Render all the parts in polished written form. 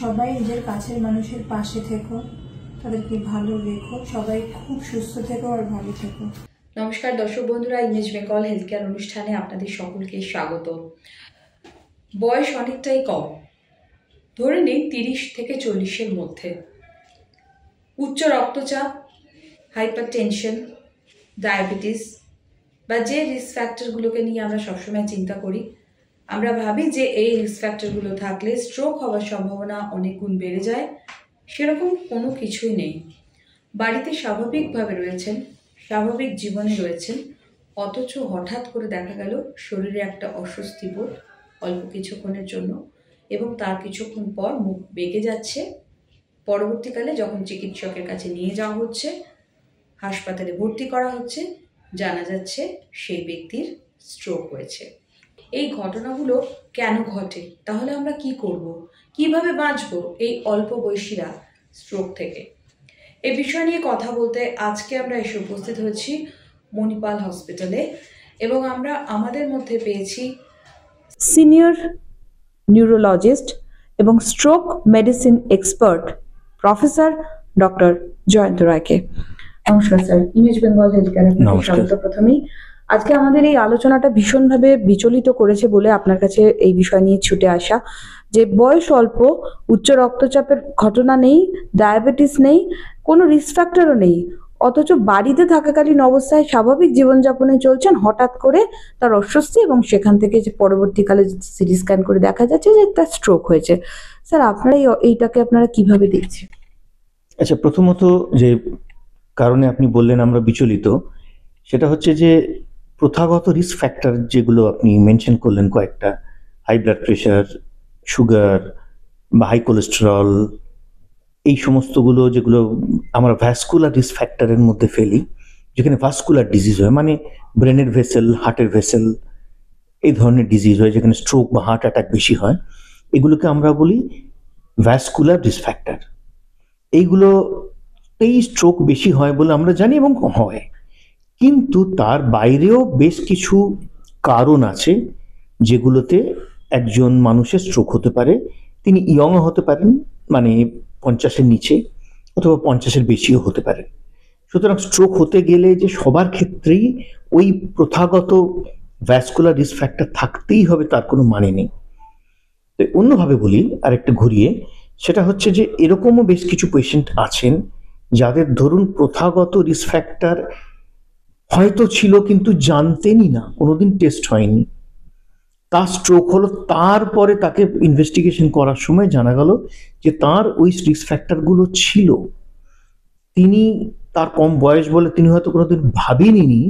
সবাই নিজের কাছের মানুষের পাশে থেকো, তাদেরকে ভালো রেখো, সবাই খুব সুস্থ থেকো আর ভালো থেকো। নমস্কার দর্শক বন্ধুরা, ইমেজ বেঙ্গল হেলথ কেয়ার অনুষ্ঠানে আপনাদের সকলকে স্বাগত। বয়স অনেকটাই কম, ধরে নিন 30 থেকে 40-এর মধ্যে। উচ্চ রক্তচাপ, হাইপার টেনশন, ডায়াবেটিস বা যে রিস্ক ফ্যাক্টরগুলোকে নিয়ে আমরা সবসময় চিন্তা করি, আমরা ভাবি যে এই রিস্ক ফ্যাক্টরগুলো থাকলে স্ট্রোক হওয়ার সম্ভাবনা অনেক গুণ বেড়ে যায়। সেরকম কোনো কিছুই নেই। বাড়িতে স্বাভাবিকভাবে রয়েছেন, স্বাভাবিক জীবনে রয়েছেন, অথচ হঠাৎ করে দেখা গেল শরীরে একটা অস্বস্তি বোধ অল্প কিছুক্ষণের জন্য, এবং তার কিছুক্ষণ পর মুখ বেঁকে যাচ্ছে। পরবর্তীকালে যখন চিকিৎসকের কাছে নিয়ে যাওয়া হচ্ছে, হাসপাতালে ভর্তি করা হচ্ছে, জানা যাচ্ছে সেই ব্যক্তির স্ট্রোক হয়েছে। এই ঘটনাগুলো কেন ঘটে? তাহলে আমরা কি করব? কিভাবে বাঁচব এই অল্প বয়সীরা স্ট্রোক থেকে? এই বিষয় নিয়ে কথা বলতে আজকে আমরা এসে উপস্থিত হয়েছি মণিপাল হসপিটালে, এবং আমরা আমাদের মধ্যে পেয়েছি সিনিয়র নিউরোলজিস্ট এবং stroke medicine expert professor doctor Jayanta রায়কে। নমস্কার sir, image Bengal health care স্বাগত। প্রথমেই আজকে আমাদের এই আলোচনাটা ভীষণভাবে বিচলিত করেছে বলে আপনার কাছে এই বিষয় নিয়ে ছুটে আসা, যে বয়স অল্প, উচ্চ রক্তচাপের ঘটনা নেই, ডায়াবেটিস নেই, কোনো রিস্ক ফ্যাক্টরও নেই, অথচ বাড়িতে থাকাকালীন অবস্থায় স্বাভাবিক জীবনযাপনে চলছেন, হঠাৎ করে তার অস্বস্তি এবং সেখান থেকে যে পরবর্তীকালে সিটি স্ক্যান করে দেখা যাচ্ছে যে তার স্ট্রোক হয়েছে। স্যার, আপনারা এইটাকে আপনারা কিভাবে দেখছেন? আচ্ছা, প্রথমত যে কারণে আপনি বললেন আমরা বিচলিত, সেটা হচ্ছে যে প্রথাগত রিস্ক ফ্যাক্টর যেগুলো আপনি মেনশন করলেন কয়েকটা, হাই ব্লাড প্রেশার, সুগার বা হাই কোলেস্টেরল, এই সমস্তগুলো যেগুলো আমরা ভ্যাসকুলার রিস্ক ফ্যাক্টরের মধ্যে ফেলি, যেখানে ভাস্কুলার ডিজিজ হয়, মানে ব্রেনের ভেসেল, হার্টের ভেসেল, এই ধরনের ডিজিজ হয়, যেখানে স্ট্রোক বা হার্ট অ্যাটাক বেশি হয়, এগুলোকে আমরা বলি ভ্যাসকুলার রিস্ক ফ্যাক্টর। এইগুলোতেই স্ট্রোক বেশি হয় বলে আমরা জানি এবং হয়, কিন্তু তার বাইরেও বেশ কিছু কারণ আছে যেগুলোতে একজন মানুষের স্ট্রোক হতে পারে। তিনি ইয়ংও হতে পারেন, মানে 50-এর নিচে, অথবা 50-এর বেশিও হতে পারেন। সুতরাং স্ট্রোক হতে গেলে যে সবার ক্ষেত্রেই ওই প্রথাগত ভ্যাসকুলার রিস্ক ফ্যাক্টর থাকতেই হবে তার কোনো মানে নেই। তো অন্যভাবে বলি আরেকটা ঘুরিয়ে, সেটা হচ্ছে যে এরকমও বেশ কিছু পেশেন্ট আছেন যাদের ধরুন প্রথাগত রিস্ক ফ্যাক্টর হয়তো ছিল কিন্তু জানতেনই না, কোনোদিন টেস্ট হয়নি, তার স্ট্রোক হলো, তারপরে তাকে ইনভেস্টিগেশন করার সময় জানা গেল যে তার ওই রিস্ক ফ্যাক্টরগুলো ছিল। তিনি তার কম বয়স বলে তিনি হয়তো কোনোদিন ভাবেননি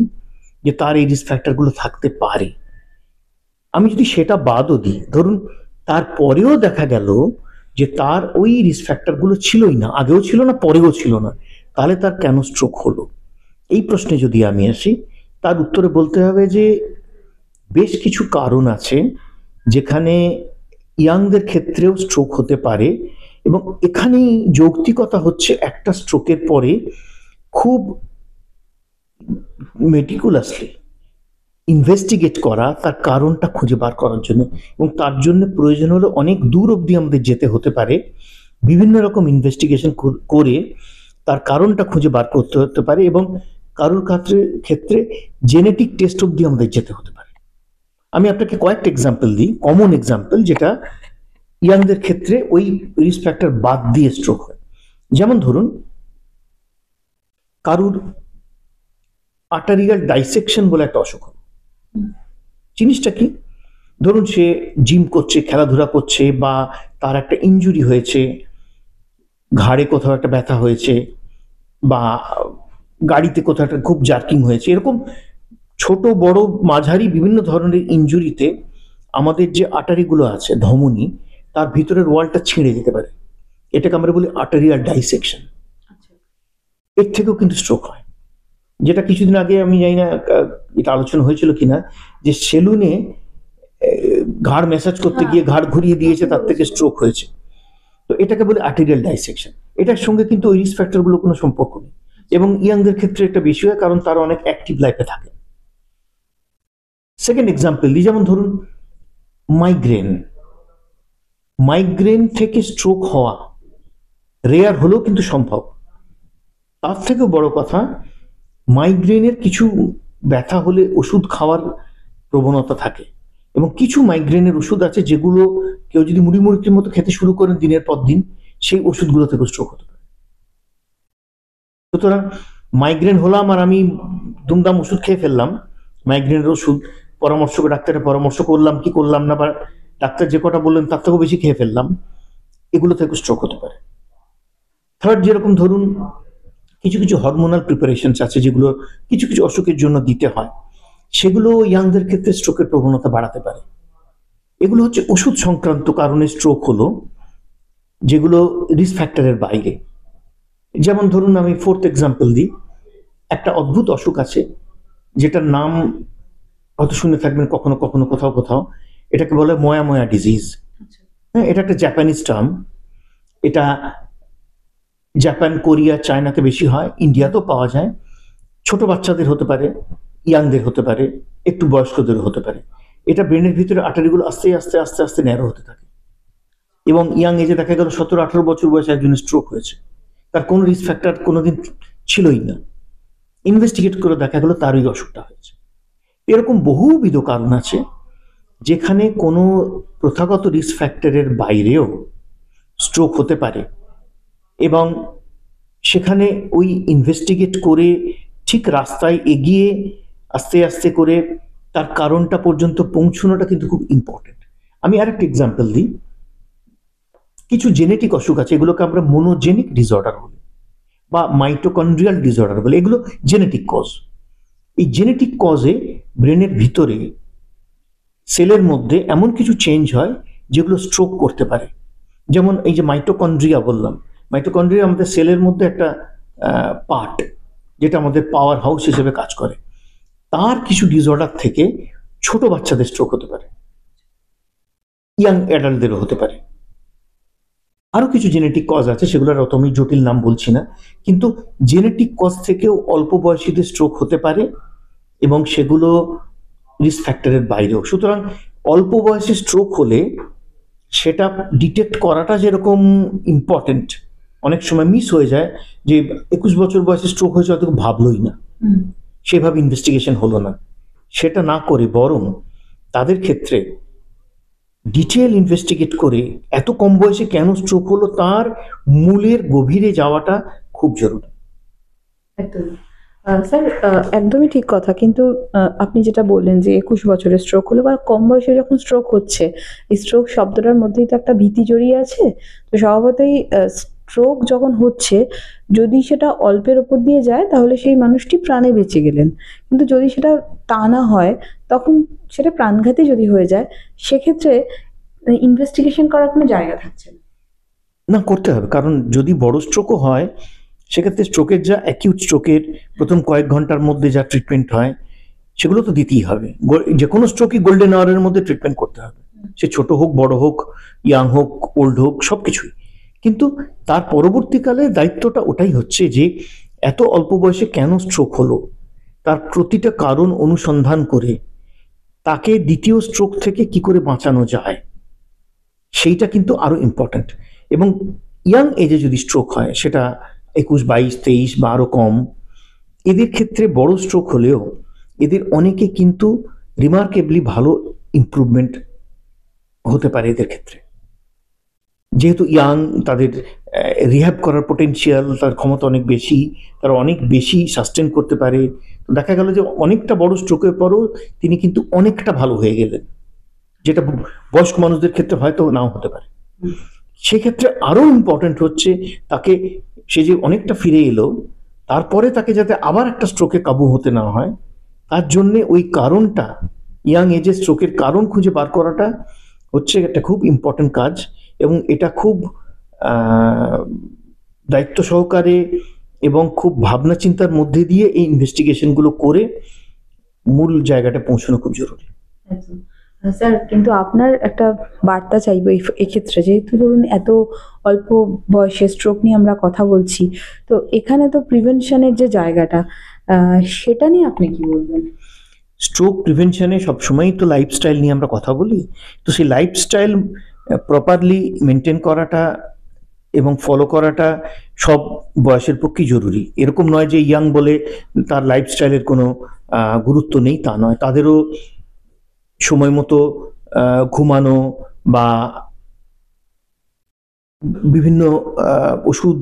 যে তার এই রিস্ক ফ্যাক্টরগুলো থাকতে পারে। আমি যদি সেটা বাদও দিই, ধরুন তারপরেও দেখা গেল যে তার ওই রিস্ক ফ্যাক্টরগুলো ছিলই না, আগেও ছিল না, পরেও ছিল না, তাহলে তার কেন স্ট্রোক হলো? এই প্রশ্নে যদি আমি আসি, তার উত্তরে বলতে হবে যে বেশ কিছু কারণ আছে যেখানে ইয়াংদের ক্ষেত্রেও স্ট্রোক হতে পারে, এবং এখানেই যৌক্তিকতা হচ্ছে একটা স্ট্রোকের পরে খুব মেটিকুলাসলি ইনভেস্টিগেট করা, তার কারণটা খুঁজে বার করার জন্য, এবং তার জন্য প্রয়োজন হলে অনেক দূর অবধি আমাদের যেতে হতে পারে, বিভিন্ন রকম ইনভেস্টিগেশন করে তার কারণটা খুঁজে বার করতে হতে পারে, এবং কারোর ক্ষেত্রে জেনেটিক টেস্ট অবধি আমাদের যেতে হতে পারে। আমি আপনাকে কয়েকটা এক্সাম্পল দিই, কমন এক্সাম্পল, যেটা ইয়াংদের ক্ষেত্রে ওই রিস্ক ফ্যাক্টর বাদ দিয়ে স্ট্রোক হয়। যেমন ধরুন কারুর আর্টারিয়াল ডাইসেকশন বলে একটা অসুখ হয়। জিনিসটা কি? ধরুন সে জিম করছে, খেলাধুলা করছে, বা তার একটা ইনজুরি হয়েছে, ঘাড়ে কোথাও একটা ব্যথা হয়েছে, বা গাড়িতে কোথাও একটা খুব জার্কিং হয়েছে, এরকম ছোট বড় মাঝারি বিভিন্ন ধরনের ইনজুরিতে আমাদের যে আর্টারিগুলো আছে, ধমনী, তার ভিতরের ওয়ালটা ছিঁড়ে যেতে পারে। এটাকে আমরা বলি আর্টারিয়াল ডাইসেকশন। এর থেকেও কিন্তু স্ট্রোক হয়, যেটা কিছুদিন আগে, আমি জানি না এটা আলোচনা হয়েছিল কিনা, যে সেলুনে ঘাড় ম্যাসাজ করতে গিয়ে ঘাড় ঘুরিয়ে দিয়েছে, তার থেকে স্ট্রোক হয়েছে। তো এটাকে বলে আর্টারিয়াল ডাইসেকশন। এটার সঙ্গে কিন্তু ওই রিস্ক ফ্যাক্টরগুলো কোনো সম্পর্ক নেই, এবং ইয়াংদের ক্ষেত্রে এটা বেশি হয় কারণ তারা অনেক অ্যাক্টিভ লাইফে থাকে। সেকেন্ড এক্সাম্পল দিই, যেমন ধরুন মাইগ্রেন। মাইগ্রেন থেকে স্ট্রোক হওয়া রেয়ার হলেও কিন্তু সম্ভব। তার থেকেও বড় কথা, মাইগ্রেনের কিছু ব্যথা হলে ওষুধ খাওয়ার প্রবণতা থাকে, এবং কিছু মাইগ্রেনের ওষুধ আছে যেগুলো কেউ যদি মুড়ি মুড়ির মতো খেতে শুরু করেন দিনের পর দিন, সেই ওষুধগুলো থেকে স্ট্রোক হতে পারে। সুতরাং মাইগ্রেন হলাম আর আমি দুমদাম ওষুধ খেয়ে ফেললাম, মাইগ্রেনের ওষুধ ডাক্তারের পরামর্শ করলাম কি করলাম না, বা ডাক্তার যে কটা বললেন তার থেকেও বেশি খেয়ে ফেললাম, এগুলো থেকে স্ট্রোক হতে পারে। থার্ড, যেরকম ধরুন কিছু কিছু হরমোনাল প্রিপারেশনস আছে যেগুলো কিছু কিছু অসুখের জন্য দিতে হয়, সেগুলো ইয়াংদের ক্ষেত্রে স্ট্রোকের প্রবণতা বাড়াতে পারে। এগুলো হচ্ছে ওষুধ সংক্রান্ত কারণে স্ট্রোক হলো, যেগুলো রিস্ক ফ্যাক্টরের বাইরে। যেমন ধরুন আমি ফোর্থ এক্সাম্পল দিই, একটা অদ্ভুত অসুখ আছে যেটার নাম হয়তো শুনে থাকবেন কখনো কখনো কোথাও কোথাও, এটাকে বলে ময়া ডিজিজ। হ্যাঁ, এটা একটা জাপানিজ টার্ম। এটা জাপান, কোরিয়া, চায়নাতে বেশি হয়, ইন্ডিয়াতেও পাওয়া যায়। ছোট বাচ্চাদের হতে পারে, ইয়াংদের হতে পারে, একটু বয়স্কদেরও হতে পারে। এটা ব্রেনের ভিতরে আর্টারিগুলো আস্তে আস্তে আস্তে আস্তে ন্যারো হতে থাকে, এবং ইয়াং এজে দেখা গেল 17-18 বছর বয়সে একজনের স্ট্রোক হয়েছে, তার কোনো রিস্ক ফ্যাক্টর কোনোদিন ছিলই না। ইনভেস্টিগেট করে দেখা গেল তার ওই অসুখটা হয়েছে। এরকম বহুবিধ কারণ আছে যেখানে কোনো প্রথাগত রিস্ক ফ্যাক্টরের বাইরেও স্ট্রোক হতে পারে, এবং সেখানে ওই ইনভেস্টিগেট করে ঠিক রাস্তায় এগিয়ে আস্তে আস্তে করে তার কারণটা পর্যন্ত পৌঁছানোটা কিন্তু খুব ইম্পর্টেন্ট। আমি আরেকটা এক্সাম্পল দিই। কিছু জেনেটিক অসুখ আছে, এগুলোকে আমরা মোনোজেনিক ডিসঅর্ডার বলি বা মাইটোকন্ড্রিয়াল ডিসঅর্ডার বলি। এগুলো জেনেটিক কজ। এই জেনেটিক কজে ব্রেনের ভিতরে সেলের মধ্যে এমন কিছু চেঞ্জ হয় যেগুলো স্ট্রোক করতে পারে। যেমন এই যে মাইটোকন্ড্রিয়া বললাম, মাইটোকন্ড্রিয়া আমাদের সেলের মধ্যে একটা পার্ট, যেটা আমাদের পাওয়ার হাউস হিসেবে কাজ করে। তার কিছু ডিসঅর্ডার থেকে ছোট বাচ্চাদের স্ট্রোক হতে পারে, ইয়াং অ্যাডাল্টদেরও হতে পারে। আরো কিছু জেনেটিক কজ আছে, সেগুলোর অত আমি জটিল নাম বলছি না, কিন্তু জেনেটিক কজ থেকেও অল্প বয়সীদের স্ট্রোক হতে পারে, এবং সেগুলো রিস্ক ফ্যাক্টরের বাইরেও। সুতরাং অল্প বয়সে স্ট্রোক হলে সেটা ডিটেক্ট করাটা যেরকম ইম্পর্টেন্ট, অনেক সময় মিস হয়ে যায় যে 21 বছর বয়সে স্ট্রোক হয়েছে হয়তো ভাবলই না, সেভাবে ইনভেস্টিগেশন হলো না। সেটা না করে বরং তাদের ক্ষেত্রে ডিটেল ইনভেস্টিগেট করে এত কম বয়সে কেন স্ট্রোক হলো তার মূলের গভীরে যাওয়াটা খুব জরুরি। একদমই স্যার, একদমই ঠিক কথা। কিন্তু আপনি যেটা বললেন যে 21 বছরে স্ট্রোক হলো বা কম বয়সে যখন স্ট্রোক হচ্ছে, এই স্ট্রোক শব্দটার মধ্যেই তো একটা ভীতি জড়িয়ে আছে। তো স্বভাবতই স্ট্রোক যখন হচ্ছে, যদি সেটা অল্পের ওপর দিয়ে যায় তাহলে সেই মানুষটি প্রাণে বেঁচে গেলেন, কিন্তু যদি সেটা টানা হয় তখন সেটা প্রাণঘাতী যদি হয়ে যায়, সেক্ষেত্রে ইনভেস্টিগেশন করার কোনো জায়গা থাকছে না। না, করতে হবে, কারণ যদি বড় স্ট্রোকও হয় সেক্ষেত্রে স্ট্রোকের যা অ্যাকিউট স্ট্রোকের প্রথম কয়েক ঘন্টার মধ্যে যা ট্রিটমেন্ট হয় সেগুলো তো দিতেই হবে। যে কোনো স্ট্রোকই গোল্ডেন আওয়ারের মধ্যে ট্রিটমেন্ট করতে হবে, সে ছোট হোক, বড় হোক, ইয়াং হোক, ওল্ড হোক, সবকিছুই। কিন্তু তার পরবর্তীকালে দায়িত্বটা ওটাই হচ্ছে যে এত অল্প বয়সে কেন স্ট্রোক হলো তার প্রতিটা কারণ অনুসন্ধান করে তাকে দ্বিতীয় স্ট্রোক থেকে কি করে বাঁচানো যায় সেইটা কিন্তু আরো ইম্পর্ট্যান্ট। এবং ইয়াং এজে যদি স্ট্রোক হয়, সেটা 21, 22, 23 বা আরো কম, এদের ক্ষেত্রে বড় স্ট্রোক হলেও এদের অনেকে কিন্তু রিমার্কেবলি ভালো ইমপ্রুভমেন্ট হতে পারে এদের ক্ষেত্রে। যেহেতু ইয়াং, তাদের রিহ্যাব করার পোটেনশিয়াল, তার ক্ষমতা অনেক বেশি, তারা অনেক বেশি সাস্টেন করতে পারে। তো দেখা গেল যে অনেকটা বড় স্ট্রোকের পরও তিনি কিন্তু অনেকটা ভালো হয়ে গেলেন, যেটা বয়স্ক মানুষদের ক্ষেত্রে হয়তো নাও হতে পারে। সেক্ষেত্রে আরো ইম্পর্টেন্ট হচ্ছে তাকে, সে যে অনেকটা ফিরে এলো, তারপরে তাকে যাতে আবার একটা স্ট্রোকে কাবু হতে না হয়, তার জন্য ওই কারণটা, ইয়াং এজে স্ট্রোকের কারণ খুঁজে বার করাটা হচ্ছে একটা খুব ইম্পর্টেন্ট কাজ। এবং এটা খুব দায়িত্ব সহকারে এবং খুব ভাবনা চিন্তার মধ্যে দিয়ে এই ইনভেস্টিগেশনগুলো করে মূল জায়গাটা পৌঁছানো খুব জরুরি। স্যার, কিন্তু আপনার একটা বার্তা চাইবো এক্ষেত্রে, যেহেতু ধরুন এত অল্প বয়সে স্ট্রোক নিয়ে আমরা কথা বলছি, তো এখানে তো প্রিভেনশনের যে জায়গাটা, সেটা নিয়ে আপনি কি বলবেন? স্ট্রোক প্রিভেনশনে সবসময়ই তো লাইফস্টাইল নিয়ে আমরা কথা বলি। তো সেই লাইফস্টাইল প্রপারলি মেনটেন করাটা এবং ফলো করাটা সব বয়সের পক্ষেই জরুরি। এরকম নয় যে ইয়াং বলে তার লাইফস্টাইলের কোনো গুরুত্ব নেই, তা নয়। তাদেরও সময় মতো ঘুমানো বা বিভিন্ন ওষুধ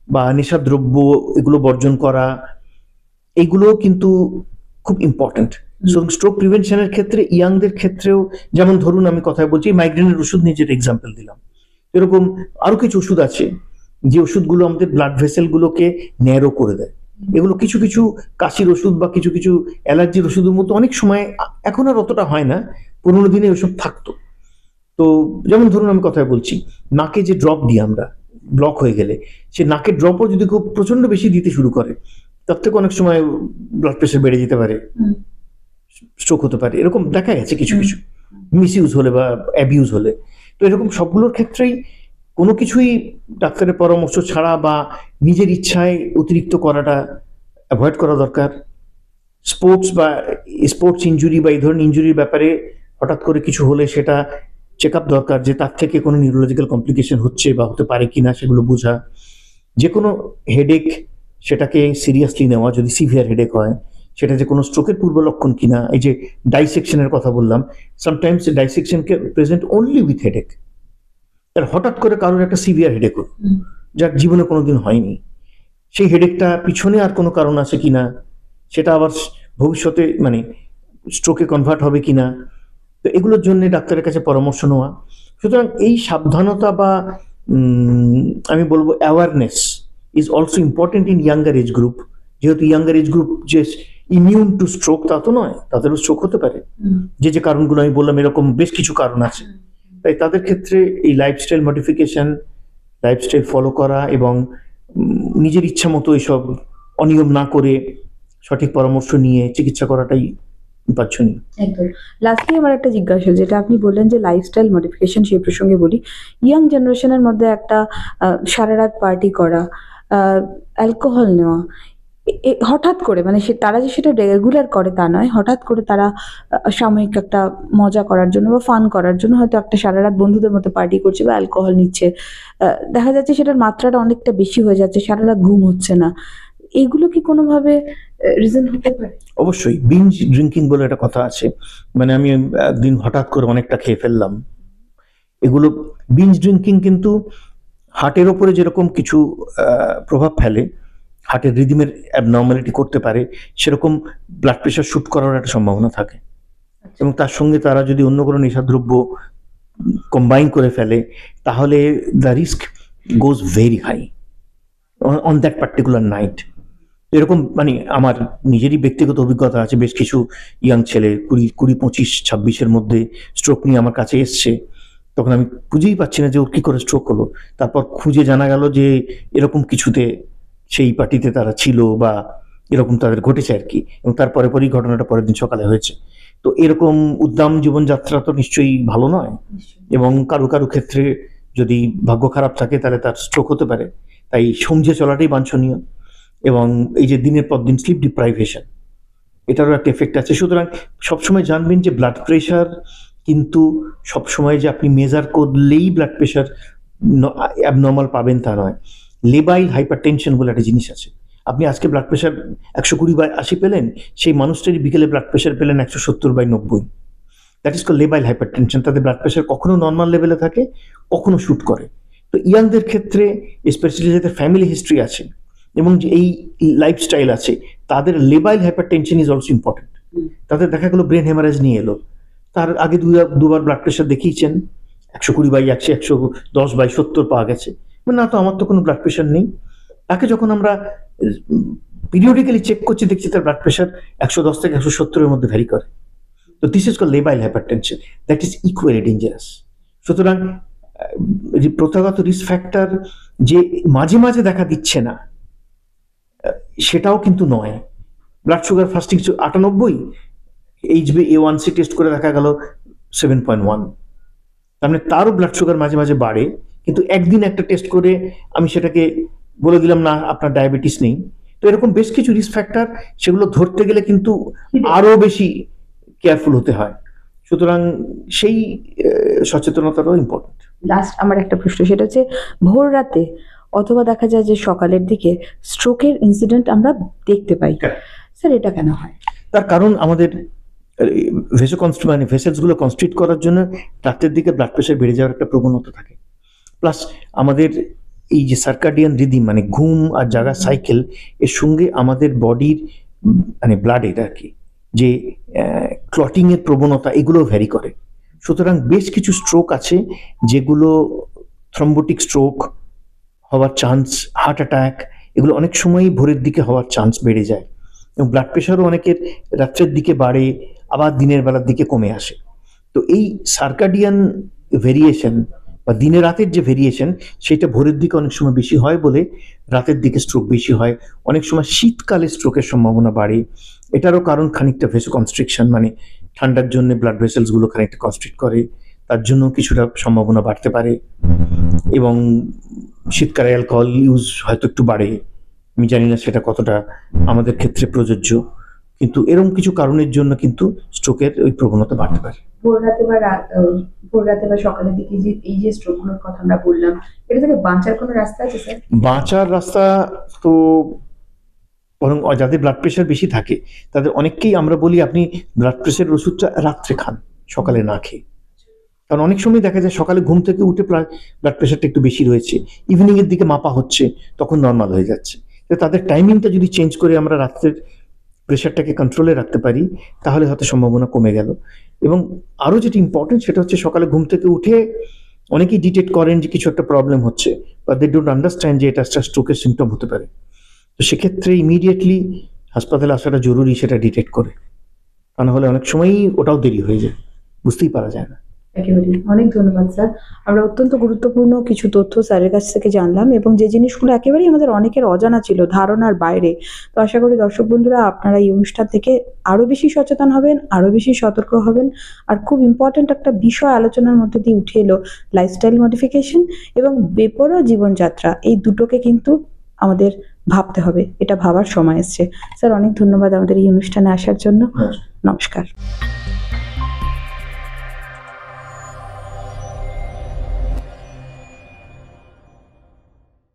বা নেশাদ্রব্য এগুলো বর্জন করা, এগুলো কিন্তু খুব ইম্পর্টেন্ট। সো স্ট্রোক প্রিভেনশনের ক্ষেত্রে ইয়াংদের ক্ষেত্রেও, যেমন ধরুন আমি কথা বলছি মাইগ্রেনের ওষুধ নিজের এক্সাম্পল দিলাম, এরকম আরো কিছু ওষুধ আছে যে ওষুধগুলো আমাদের ব্লাড ভেসেলগুলোকে ন্যারো করে দেয়। এগুলো কিছু কিছু কাশির ওষুধ বা কিছু কিছু অ্যালার্জির ওষুধের মতো অনেক সময়, এখন আর অতটা হয় না, পুরোনো দিনে ওষুধ থাকতো। তো যেমন ধরুন আমি কথা বলছি নাকে যে ড্রপ দিই আমরা ব্লক হয়ে গেলে, সে নাকের ড্রপও যদি খুব প্রচন্ড বেশি দিতে শুরু করে, তার থেকে অনেক সময় ব্লাড প্রেশার বেড়ে যেতে পারে, স্ট্রোক হতে পারে, এরকম দেখা গেছে কিছু কিছু মিস ইউজ হলে বা অ্যাবিউজ হলে। তো এরকম সবগুলোর ক্ষেত্রেই কোনো কিছুই ডাক্তারের পরামর্শ ছাড়া বা নিজের ইচ্ছায় অতিরিক্ত করাটা অ্যাভয়েড করা দরকার। স্পোর্টস ইনজুরি বা এই ধরনের ইনজুরির ব্যাপারে হঠাৎ করে কিছু হলে সেটা চেক আপ দরকার, যে তার থেকে কোনো নিউরোলজিক্যাল কমপ্লিকেশন হচ্ছে বা হতে পারে কিনা সেগুলো বোঝা। যে কোনো হেডেক সেটাকে সিরিয়াসলি নেওয়া, যদি সিভিয়ার হেডেক হয় সেটা যে কোনো স্ট্রোকের পূর্ব লক্ষণ কিনা। এই যে ডাইসেকশনের কথা বললাম, sometimes dissection K present only with headache. তার হঠাৎ করে কারোর একটা সিভিয়ার হেডেক হলো যার জীবনে কোনোদিন হয়নি, সেই হেডেকটা পিছনে আর কোনো কারণ আছে কিনা, সেটা আবার ভবিষ্যতে মানে স্ট্রোকে কনভার্ট হবে কিনা, তো এগুলোর জন্য ডাক্তারের কাছে পরামর্শ নেওয়া। সুতরাং এই সাবধানতা বা আমি বলবো awareness is also important in younger age group. যেহেতু ইয়াঙ্গার এজ গ্রুপ যে ইমিউন টু স্ট্রোক তা তো নয়, তাদেরও স্ট্রোক হতে পারে। যে কারণগুলো আমি বললাম এরকম বেশ কিছু কারণ আছে, তাই তাদের ক্ষেত্রে এই লাইফস্টাইল মডিফিকেশন, লাইফস্টাইল ফলো করা এবং নিজের ইচ্ছা মতো এসব অনিয়ম না করে সঠিক পরামর্শ নিয়ে চিকিৎসা করাটাই বাঞ্ছনীয়। একদম। লাস্টলি আমার একটা জিজ্ঞাসা, যেটা আপনি বললেন যে লাইফস্টাইল মডিফিকেশন, সেই প্রসঙ্গে বলি, ইয়াং জেনারেশনের মধ্যে একটা সারা রাত পার্টি করা, অ্যালকোহল নেওয়া, হঠাৎ করে মানে তারা যে সেটা রেগুলার করে তা নয়, হঠাৎ করে তারা সাময়িক একটা মজা করার জন্য বা ফান করার জন্য হয়তো একটা সারা রাত বন্ধুদের মতো পার্টি করছে বা অ্যালকোহল নিচ্ছে, দেখা যাচ্ছে সেটার মাত্রাটা অনেকটা বেশি হয়ে যাচ্ছে, সারা রাত ঘুম হচ্ছে না, এইগুলো কি কোনোভাবে রিজন হতে পারে? অবশ্যই বিঞ্জ ড্রিঙ্কিং বলে একটা কথা আছে, মানে আমি একদিন হঠাৎ করে অনেকটা খেয়ে ফেললাম। এগুলো বিঞ্জ ড্রিঙ্কিং কিন্তু হার্টের ওপরে যেরকম কিছু প্রভাব ফেলে, হার্টের রিদিমের অ্যাবনর্মালিটি করতে পারে, সেরকম ব্লাড প্রেশার শুট করার একটা সম্ভাবনা থাকে। এবং তার সঙ্গে তারা যদি অন্য কোনো নেশাদ্রব্য কম্বাইন করে ফেলে, তাহলে the risk goes very high on that particular night. এরকম মানে আমার নিজেরই ব্যক্তিগত অভিজ্ঞতা আছে, বেশ কিছু ইয়াং ছেলে 20-25-26-এর মধ্যে স্ট্রোক নিয়ে আমার কাছে এসছে। তখন আমি খুঁজেই পাচ্ছি না যে ওর কি করে স্ট্রোক হলো। তারপর খুঁজে জানা গেল যে এরকম কিছুতে সেই পার্টিতে তারা ছিল বা এরকম তাদের ঘটেছে আর কি, এবং তারপরে পরেই ঘটনাটা পরের দিন সকালে হয়েছে। তো এরকম উদ্দাম জীবনযাত্রা তো নিশ্চয়ই ভালো নয়, এবং কারো কারো ক্ষেত্রে যদি ভাগ্য খারাপ থাকে তাহলে তার স্ট্রোক হতে পারে। তাই সমঝে চলাটাই বাঞ্ছনীয়। এবং এই যে দিনের পর দিন স্লিপ ডিপ্রাইভেশন, এটারও একটা এফেক্ট আছে। সুতরাং সবসময় জানবেন যে ব্লাড প্রেশার কিন্তু সবসময় যে আপনি মেজার করলেই ব্লাড প্রেশার অ্যাবনর্মাল পাবেন তা নয়। লেবাইল হাইপারটেনশন বলে একটা জিনিস আছে। আপনি আজকে ব্লাড প্রেশার 120/80 পেলেন, সেই মানুষটারই বিকেলে ব্লাড প্রেশার পেলেন 170/90। That is call labile hypertension. তাদের ব্লাড প্রেশার কখনো নর্মাল লেভেলে থাকে, কখনো শুট করে। তো ইয়াংদের ক্ষেত্রে স্পেশালি যাদের ফ্যামিলি হিস্ট্রি আছে এবং যে এই লাইফস্টাইল আছে, তাদের লেবাইল হাইপারটেনশন ইজ অলসো ইম্পর্টেন্ট। তাদের দেখা গেলো ব্রেন হেমারেজ নিয়ে এলো, তার আগে দুবার ব্লাড প্রেশার দেখিয়েছেন, 120/80, 110/70 পাওয়া গেছে, না তো আমার তো কোনো ব্লাড প্রেশার নেই। তাকে যখন আমরা পিরিয়ডিক্যালি চেক করছি, দেখছি তার ব্লাড প্রেশার 110 থেকে 170-এর মধ্যে ভ্যারি করে। তো this is call labile hypertension, that is equally dangerous. সুতরাং প্রথাগত রিস্ক ফ্যাক্টর যে মাঝে মাঝে দেখা দিচ্ছে না সেটাও কিন্তু নয়। Blood sugar fasting 98, HbA1c test করে দেখা গেল 7.1, তার মানে তারও ব্লাড সুগার মাঝে মাঝে বাড়ে। কিন্তু একদিন একটা টেস্ট করে আমি সেটাকে বলে দিলাম না আপনার ডায়াবেটিস নেই। তো এরকম বেশ কিছু রিস্ক ফ্যাক্টর, সেগুলো ধরতে গেলে কিন্তু আরো বেশি কেয়ারফুল হতে হয়। সুতরাং সেই সচেতনতাটাও ইম্পর্টেন্ট। লাস্ট আমার একটা প্রশ্ন, সেটা হচ্ছে ভোর রাতে অথবা দেখা যায় যে সকালের দিকে স্ট্রোকের ইনসিডেন্ট আমরা দেখতে পাই, স্যার এটা কেন হয়? তার কারণ আমাদের ভেসেলস গুলো কনস্ট্রিক্ট করার জন্য রাতের দিকে ব্লাড প্রেশার বেড়ে যাওয়ার একটা প্রবণতা থাকে। প্লাস আমাদের এই যে সার্কাডিয়ান রিদিম মানে ঘুম আর জাগা সাইকেল, এর সঙ্গে আমাদের বডির মানে ব্লাডের আর কি যে ক্লটিং এর প্রবণতা, এগুলো ভ্যারি করে। সুতরাং বেশ কিছু স্ট্রোক আছে যেগুলো থ্রম্বোটিক স্ট্রোক হওয়ার চান্স, হার্ট অ্যাটাক, এগুলো অনেক সময়ই ভোরের দিকে হওয়ার চান্স বেড়ে যায়। এবং ব্লাড প্রেশারও অনেকের রাত্রের দিকে বাড়ে, আবার দিনের বেলার দিকে কমে আসে। তো এই সার্কাডিয়ান ভেরিয়েশন বা দিনে রাতের যে ভেরিয়েশন, সেটা ভোরের দিকে অনেক সময় বেশি হয় বলে রাতের দিকে স্ট্রোক বেশি হয়। অনেক সময় শীতকালে স্ট্রোকের সম্ভাবনা বাড়ে। এটারও কারণ খানিকটা ভেসোকনস্ট্রিকশন, মানে ঠান্ডার জন্য ব্লাড ভেসেলসগুলো খানিকটা কনস্ট্রিক্ট করে, তার জন্য কিছুটা সম্ভাবনা বাড়তে পারে। এবং শীতকালে অ্যালকোহল ইউজ হয়তো একটু বাড়ে, আমি জানি না সেটা কতটা আমাদের ক্ষেত্রে প্রযোজ্য, কিন্তু এরকম কিছু কারণের জন্য কিন্তু স্ট্রোকের ওই প্রবণতা বাড়তে পারে। ভোর রাতে বা সকালের দিকে যে এই যে স্ট্রোকগুলোর কথা আমরা বললাম, এটা থেকে বাঁচার কোনো রাস্তা আছে স্যার? বাঁচার রাস্তা তো বরং যাদের ব্লাড প্রেশার বেশি থাকে তাদের অনেককেই আমরা বলি আপনি ব্লাড প্রেশারের ওষুধটা রাত্রে খান, সকালে না খেয়ে। কারণ অনেক সময় দেখা যায় সকালে ঘুম থেকে উঠে ব্লাড প্রেশারটা একটু বেশি রয়েছে, ইভিনিং এর দিকে মাপা হচ্ছে, তখন নর্মাল হয়ে যাচ্ছে। তো তাদের টাইমিংটা যদি চেঞ্জ করে আমরা রাত্রের প্রেশারটাকে কন্ট্রোলে রাখতে পারি, তাহলে হয়তো সম্ভাবনা কমে গেল। এবং আরও যেটা ইম্পর্টেন্ট সেটা হচ্ছে সকালে ঘুম থেকে উঠে অনেকেই ডিটেক্ট করেন যে কিছু একটা প্রবলেম হচ্ছে, বা দে ডোন্ট আন্ডারস্ট্যান্ড যে এটা একটা স্ট্রোকের সিমটম হতে পারে। তো সেক্ষেত্রে ইমিডিয়েটলি হাসপাতালে আসাটা জরুরি সেটা ডিটেক্ট করে, তা নাহলে অনেক সময়ই ওটাও দেরি হয়ে যায়, বুঝতেই পারা যায় না। একেবারে অনেক ধন্যবাদ স্যার। আমরা অত্যন্ত গুরুত্বপূর্ণ কিছু তথ্য স্যারের কাছ থেকে জানলাম, এবং যে জিনিসগুলো একেবারেই আমাদের অনেকের অজানা ছিল, ধারণার বাইরে। তো আশা করি দর্শক বন্ধুরা আপনারা এই অনুষ্ঠান থেকে আরো বেশি সচেতন হবেন, আরো বেশি সতর্ক হবেন। আর খুব ইম্পর্ট্যান্ট একটা বিষয় আলোচনার মধ্যে দিয়ে উঠে এলো লাইফস্টাইল মডিফিকেশন এবং বেপরোয়া জীবনযাত্রা, এই দুটোকে কিন্তু আমাদের ভাবতে হবে, এটা ভাবার সময় এসছে। স্যার অনেক ধন্যবাদ আমাদের এই অনুষ্ঠানে আসার জন্য। নমস্কার।